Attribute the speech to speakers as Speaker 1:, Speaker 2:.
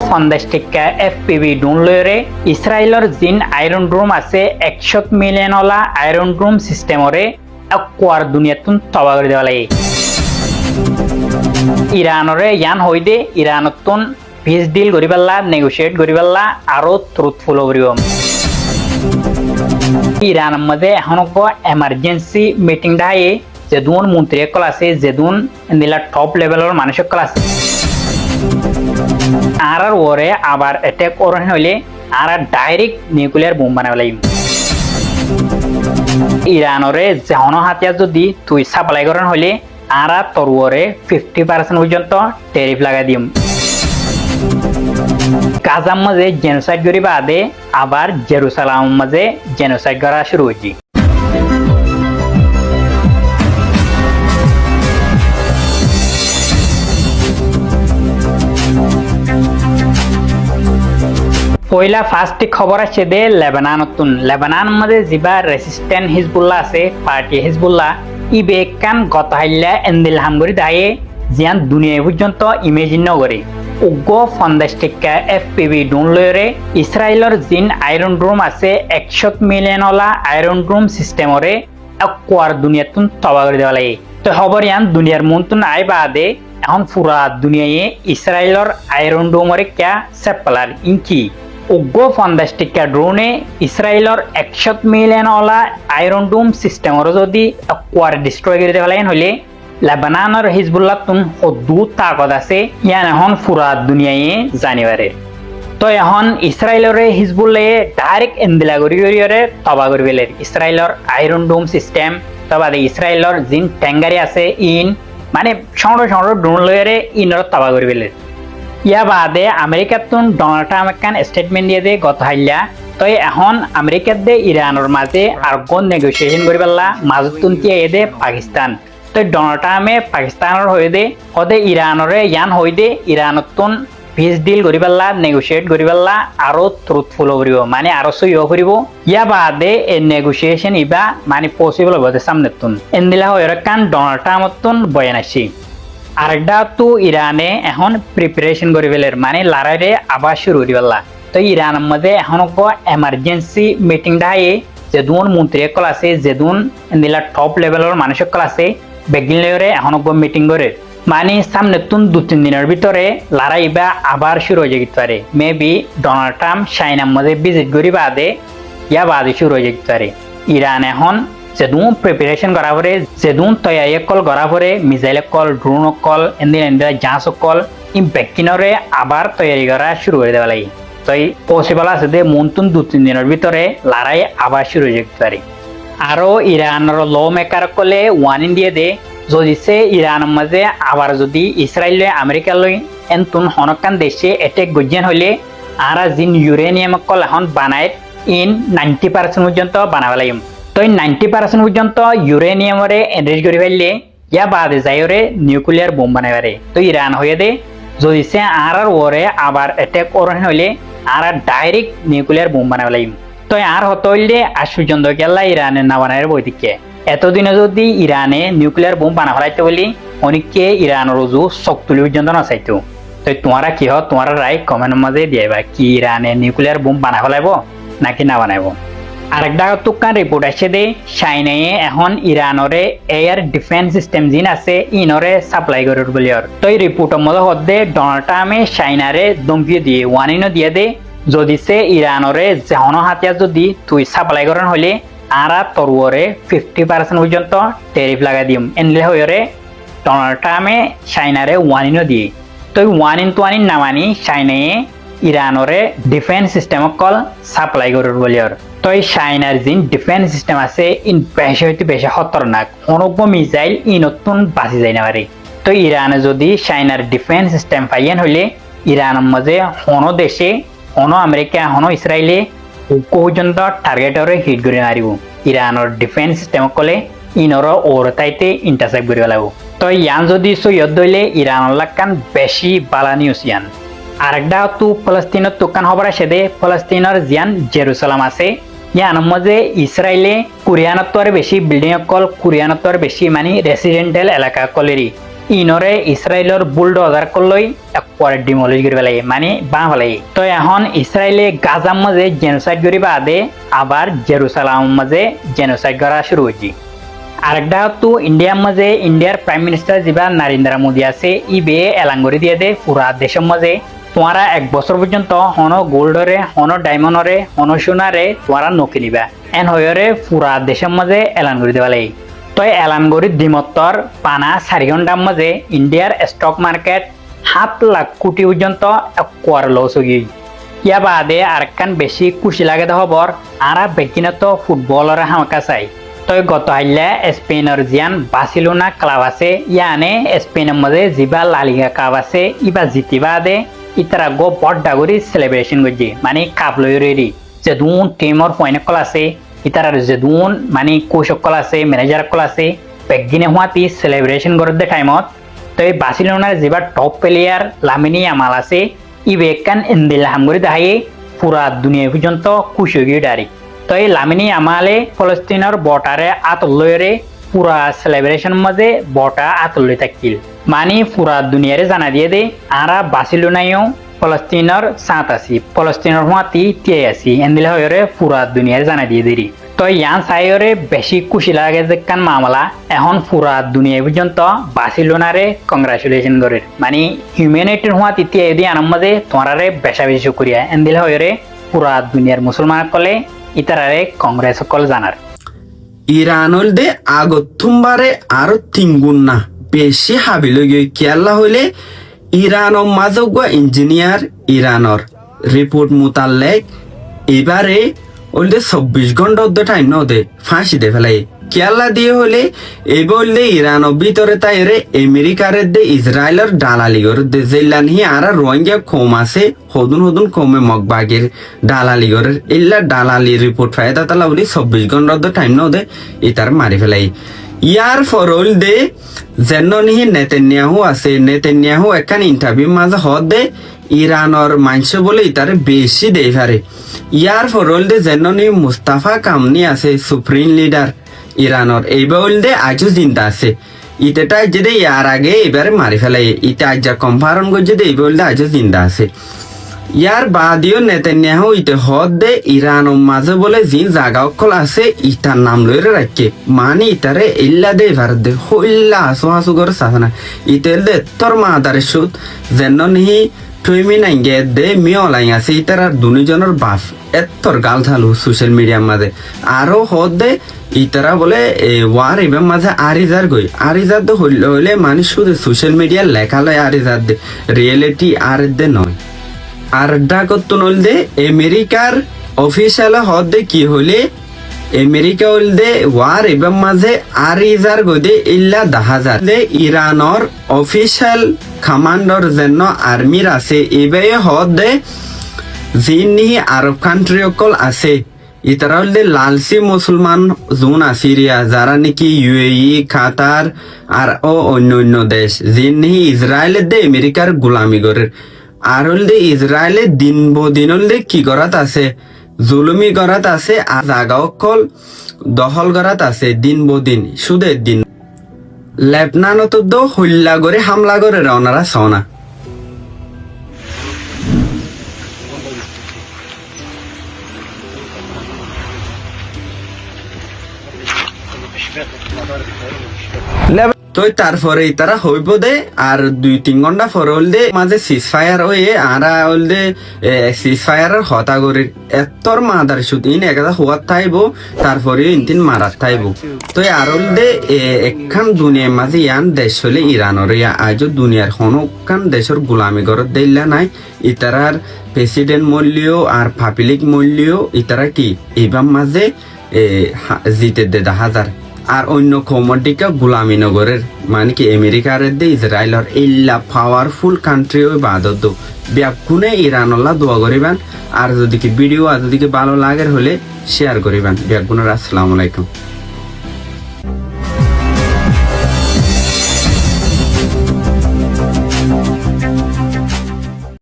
Speaker 1: ফন্দাস্টিকা FPV drone লয়রে ইসরায়েলৰ জিন iron ড্রোম আছে 100 million OLA iron ড্রোম সিস্টেমরে acquire দুনিয়াতুন তবা করে দেওয়া লাগে ইরানরে ইয়ান হইদে ইরানতুন পিস ডিল করি পাল্লা নেগোশিয়েট করি পাল্লা আরো ট্রুথফুল করিব ইরানের মধ্যে এখন এমার্জেন্সি মিটিং ডায়ে যেদুন মন্ত্রী কল আছে যেদুন নিলা টপ লেভেলের মানুষ কল আছে আর ওরে আবার অ্যাটাক করন হইলে আর ডাইরেক্ট নিউক্লিয়ার বোম বানাবে লাগিব ইরানরে যেহন হাতিয়ার যদি তুই সাপ্লাই করেন হইলে আর তোর ওরে 50% পর্যন্ত ট্যারিফ লাগাই দিম গাজার মাঝে জেনোসাইড করি বাদে আবার জেরুসালামের মাঝে জেনোসাইড করা শুরু হয়েছে পয়লা ফার্স্ট খবর আছে দে লেবানন মধ্যে যিবা রেসিস্ট্যান্ট হিজবুল্লাহ আছে পার্টি হিজবুল্লাহ ই বেকান গতহাইলা এন্দিল হামগরি দায়ে জিয়ান দুনিয়া পর্যন্ত ইমেজিন নগরে উগ্র ফন্দাস্টিকা এফপিভি ড্রোন লয়রে ইসরায়েলৰ জিন আইরন ড্রোম আছে 100 মিলিয়ন ওলা আইরন ড্রোম সিস্টেমরে একোয়ার দুনিয়াতুন তবা করে দেওয়া লাগে তো খবর ইয়ান দুনিয়ার মনতুন আই বাদে এখন পুরা দুনিয়ায় ইসরায়েলৰ আইরন ড্রোমরে ক্যা সেপলার ইনকি উগ্র ফন্দাস্টিকা ড্রোনে ইসরায়েলৰ 100 মিলিয়ন ওলা আইরন ড্রোম সিস্টেমরে যদি একোয়ার ডিস্ট্রয় করে দেওয়া লাগে হলে লেবাননের হিজবুল্লাহ তুন হদু তাকত আছে ইয়ান এখন পুরা দুনিয়ায় জানিবারে তো এখন ইসরায়েলরে হিজবুল্লাহে ডাইরেক্ট এন্দিলা করি তবা করি পেলে ইসরায়েলৰ আইরন ডোম সিস্টেম তবা ইসরায়েলৰ জিন ট্যাঙ্গারি আছে ইন মানে সংর ড্রোন লয়রে ইনর তবা করি পেলে ইয়া বাদে আমেরিকার তুন ডোনাল্ড ট্রাম্প একখান স্টেটমেন্ট দিয়ে দে গত হাইলা তো এখন আমেরিকার দে ইরানের মাঝে আর কোন নেগোসিয়েশন করি পেলা মাজত তুন তিয়া দে পাকিস্তান তো ডোনাল্ড ট্রাম্পে পাকিস্তানের হয়ে দে ওদের ইরানরে ইয়ান হয়ে দে ইরানতুন পিস ডিল করি পাল্লা নেগোসিয়েট করি পাল্লা আরো ট্রুথফুল করিব মানে আরো সহিও করিব ইয়া বাদে এই নেগোসিয়েশন ইবা মানে পসিবল হবে সামনে তুন এন্দিলা হয়ে কান ডোনাল্ড ট্রাম্পতুন বয়ান আসি আরেকটা তো ইরানে এখন প্রিপারেশন করি পেলের মানে লড়াইরে আবার শুরু করি পাল্লা তো ইরানের মধ্যে এখন এমার্জেন্সি মিটিং ডায়ে যেদুন মন্ত্রী কল আছে যেদুন এন্দিলা টপ লেভেলের মানুষ কল আছে বেগিন লেয়ারে এখন মিটিং করে মানে সামনে তুন 2-3 দিনের ভিতরে লড়াইবা আবার শুরু হয়ে যেতে পারে মেবি ডোনাল্ড ট্রাম্প চাইনার মধ্যে ভিজিট করি বাদে ইয়া বাদে শুরু হয়ে যেতে পারে ইরান এখন যেদুন প্রিপারেশন করা পরে যেদুন তৈয়ারি কল করা পরে মিসাইল কল ড্রোন কল এন্দিলা জাহাজ কল ই বেগিনরে আবার তৈয়ারি করা শুরু করে দেওয়া লাগে তো পসিবল আছে যে মনতুন 2-3 দিনের ভিতরে লড়াই আবার শুরু হয়ে যেতে পারে আরো ইরানের ল মেকার কলে ওয়ার্নিং দিয়ে দে যদি সে ইরানের মাঝে আবার যদি ইসরায়েল আমেরিকা লই এনতুন হনকান দেশে এটেক গজ্ঞান হইলে আর জিন ইউরেনিয়াম কল এখন বানায় ইন 90% পর্যন্ত বানাবা লাগিম তো 90% পর্যন্ত ইউরেনিয়ামরে এনরিচ করে ফেললে ইয়া বাদে যাইরে নিউক্লিয়ার বোম বানাইবারে তো ইরান হয়ে দে যদি সে আর ওরে আবার এটেক করন হইলে আর ডাইরেক্ট নিউক্লিয়ার বোম বানাবা লাগিম তো আর হতো হইলে আশ্চর্য গেলা ইরানের না বানাইয়ের বৈদিককে এতদিনে যদি ইরানে নিউক্লিয়ার বোম বানা ফেলাইতে বলি অনেককে ইরানের রুজু চোখ তুলি পর্যন্ত নাচাইতো তো তোমারা কি হয় তোমার রায় কমেন্টের মাঝে দিয়েবা কি ইরানে নিউক্লিয়ার বোম বানা ফেলাইব নাকি না বানাইব আরেকটা তুকান রিপোর্ট আছে দে চাইনায়ে এখন ইরানরে এয়ার ডিফেন্স সিস্টেম জিন আছে ইনরে সাপ্লাই করার বলি আর তো এই রিপোর্টের মধ্যে হদ্দে ডোনাল্ড ট্রাম্পে চাইনারে ধমকি দিয়ে ওয়ার্নিংও দিয়ে দে যদি সে ইরানরে যেহন হাতিয়ার যদি তুই সাপ্লাই করেন হলে আর তোর ওরে 50% পর্যন্ত ট্যারিফ লাগাই দিম এনলে হয়ে ডোনাল্ড ট্রাম্পে চাইনারে ওয়ার্নিংও দিয়ে তো ওয়ার্নিং তোয়ানিং না মানি চাইনায়ে ইরানরে ডিফেন্স সিস্টেম কল সাপ্লাই করার বলি আর তো এই চাইনার জিন ডিফেন্স সিস্টেম আছে ইন বেশি হইতে বেশি খতরনাক অনব্য মিসাইল ই নতুন বাঁচি যায় না পারে তো ইরানে যদি চাইনার ডিফেন্স সিস্টেম পাইয়েন হইলে ইরানের মাঝে হনো দেশে হনো আমেরিকা হনো ইসরায়েলে পর্যন্ত টার্গেটরে হিট করে মারিব ইরানের ডিফেন্স সিস্টেম কলে ইনর ওরতাইতে ইন্টারসেপ্ট করে পেলাব তো ইয়ান যদি সৈয়দ দইলে ইরানের লাগান বেশি বালা নিউজ ইয়ান আরেকটা তো ফলস্তিনের তোকান খবর আছে দে ফলস্তিনের জিয়ান জেরুসালাম আছে ইয়ান মধ্যে ইসরায়েলে কোরিয়ানত্বর বেশি বিল্ডিং কল কোরিয়ানত্বর বেশি মানে রেসিডেন্টাল এলাকা কলেরই ইনরে ইসরায়েলের বুলডোজার করলই একবারে ডিমলিশ করে পেলাই মানে বাঁ পেলাই। তো এখন ইসরায়েলে গাজার মাঝে জেনোসাইড করি বাদে আবার জেরুসালামের মাঝে জেনোসাইড করা শুরু হয়েছে। আরেকটা তো ইন্ডিয়ার মাঝে ইন্ডিয়ার প্রাইম মিনিস্টার যেবা নরেন্দ্র মোদী আছে ই বে এলান করে দিয়ে দে পুরা দেশের মাঝে তোমারা 1 বছর পর্যন্ত হনো গোল্ডরে হনো ডায়মন্ডরে হনো সোনারে তোমারা নকিনিবা এন হয়রে পুরা দেশের মাঝে এলান করে দেওয়া লাগে। তো এলান করে দিমত্তর পানা 4 ঘন্টার মাঝে ইন্ডিয়ার স্টক মার্কেট 7 লাখ কোটি পর্যন্ত একবার লস হয়ে ইয়া বাদে আরেকখান বেশি খুশি লাগে খবর আরা বেকিনত ফুটবলের হামকা চাই। তো গত হাইলে স্পেনের জিয়ান বার্সেলোনা ক্লাব আছে ইয়ানে স্পেনের মাঝে যিবা লালিগা কাপ আছে ইবা জিতিবা দে ইতারা গো বড় করে সেলিব্রেশন করছে মানে কাপ লই রেডি যেদুন টিমর পয়েন্ট কল আছে ইতারা যেদুন মানে কোচ কল আছে ম্যানেজার কল আছে বেগিনে হওয়াতি সেলিব্রেশন করতে টাইমত। তো এই বার্সেলোনার যিবা টপ প্লেয়ার লামিনি ইয়ামাল আছে ই বেকান ইন্দিল হামগরি দাহাই পুরা দুনিয়া পর্যন্ত খুশি হয়ে ডাইরেক্ট। তো এই লামিনি ইয়ামালে ফলস্তিনের বটারে আতলরে পুরা সেলিব্রেশন মাঝে বটা আতলই থাকিল মানে পুরা দুনিয়ারে জানা দিয়ে দে আরা বার্সেলোনায়ও ফলস্তিনের সাথ আছি ফলস্তিনের হুয়াতি টিয়ে আছি এন্দিলে হয়রে পুরা দুনিয়ারে জানা দিয়ে দেরি। তো ইয়ান সাইরে বেশি খুশি লাগে যে কান মামলা এখন পুরা দুনিয়া পর্যন্ত বার্সেলোনারে কংগ্রাচুলেশন করে মানে হিউম্যানিটির হুয়াতি টিয়ে দিয়ে আনার মাঝে তোমারে বেশা বেশি শুক্রিয়া এন্দিলে হয়রে পুরা দুনিয়ার মুসলমান কলে ইতারারে কংগ্রেস কল জানার।
Speaker 2: ইরানল দে আগতুমবারে আরো 3 গুণ না বেশি হাবিল কেলা হইলে ইরানর মাজগুয়া ইঞ্জিনিয়ার ইরানর রিপোর্ট মোতালেক এবারে ওলদে 24 ঘন্টা অর্ধ টাইম ন দে ফাঁসি দে ফেলাই কেলা দিয়ে হলে এই বললে ইরানের ভিতরে তাইরে আমেরিকারে দে ইসরায়েলের ডালালি করে দে জেলান হি আর রোহিঙ্গা কম আছে হদুন কমে মগবাগের ডালালি করে ইল্লা ডালালি রিপোর্ট ফায়দা তালা বলি 24 ঘন্টা অর্ধ টাইম ন দে ইতার মারি ফেলাই। ইয়ার ফরল দে যেন নিহি নেতানিয়াহু আছে নেতানিয়াহু একখান ইন্টারভিউ মাঝে হদ দে ইরানর মাংস বলে ইতারে বেশি দেই পারে। ইয়ার ফরল দে যেন নি মুস্তাফা কামনি আছে সুপ্রিম লিডার ইরানর এইবার দে আজও জিন্দা আছে ইতেটা যদি ইয়ার আগে এবারে মারি ফেলাই ইতে আজ কম্পারন করছে দে এইবার দে আজও জিন্দা আছে। ইয়ার বাদিও নেতানিয়াহু ইতে হদ দে ইরানের মাঝে বলে যে জায়গা অকল আছে ইটার নাম লইরে রাখে মানে ইতারে ইল্লা দে ভারত দে হইল্লা হাসু হাসু করে সাথনা ইতেল দে তোর মাদারে সুদ যেন নিহি টুইমি নাইগে দে মিয়লাই আছে ইতার আর দুজনের বাপ এত্তর গাল থালু সোশ্যাল মিডিয়ার মাঝে আরো হদ দে ইতারা বলে ওয়ার এবার মাঝে আরিজার গই আরিজার দে হইলে মানে শুধু সোশ্যাল মিডিয়ার লেখালয় আরিজার দে রিয়েলিটি আর দে নয়। আর ডাকত নল দে আমেরিকার অফিসিয়াল হদ দে কি হলে আমেরিকা হল দে ওয়ার এবার মাঝে আরিজার গদে ইল্লা 10,000 দে ইরানর অফিসিয়াল কমান্ডার যেন আর্মির আছে এবার হদ দে যিনি আরব কান্ট্রি অকল আছে ইতারা হল দে লালসি মুসলমান জোন আসিরিয়া যারা নাকি ইউএই কাতার আর ও অন্য দেশ যিনি ইসরায়েলের দে আমেরিকার গোলামি করে আর হল দে ইসরায়েলে দিন বদিন হল দে কি করাত আছে জুলুমি করাত আছে আর জাগা অকল দখল করাত আছে দিন বদিন সুদের দিন লেবনানত তো হল্লা করে হামলা করে ওনারা সনা। তো তারপরে তারা হইব দে আর 2-3 ঘন্টা পরে হল দে মাঝে সিজ ফায়ার হয়ে আরা হল দে সিজ ফায়ারের হতা করে এতর মাদার সুদ ইন একটা হওয়ার থাইব তারপরে ইনতিন মারার থাইব। তো আর হল দে একখান দুনিয়ার মাঝে ইয়ান দেশ হলে ইরানর ইয়া আজও দুনিয়ার হনকান দেশের গোলামি ঘরত দিল্লা নাই ইতারার প্রেসিডেন্ট মূল্যও আর পাবলিক মূল্যও ইতারা কি এবার মাঝে জিতে দে 10,000 আর অন্য কমোডিকা গোলামি নগরের মানে কি আমেরিকার দে ইসরায়েলর ইল্লা পাওয়ারফুল কান্ট্রি ওই বাদত ব্যাকুনে ইরানল্লা দোয়া করিবেন আর যদি কি ভিডিও আর যদি কি ভালো লাগে হলে শেয়ার করিবেন ব্যাকুনের। আসসালামু আলাইকুম।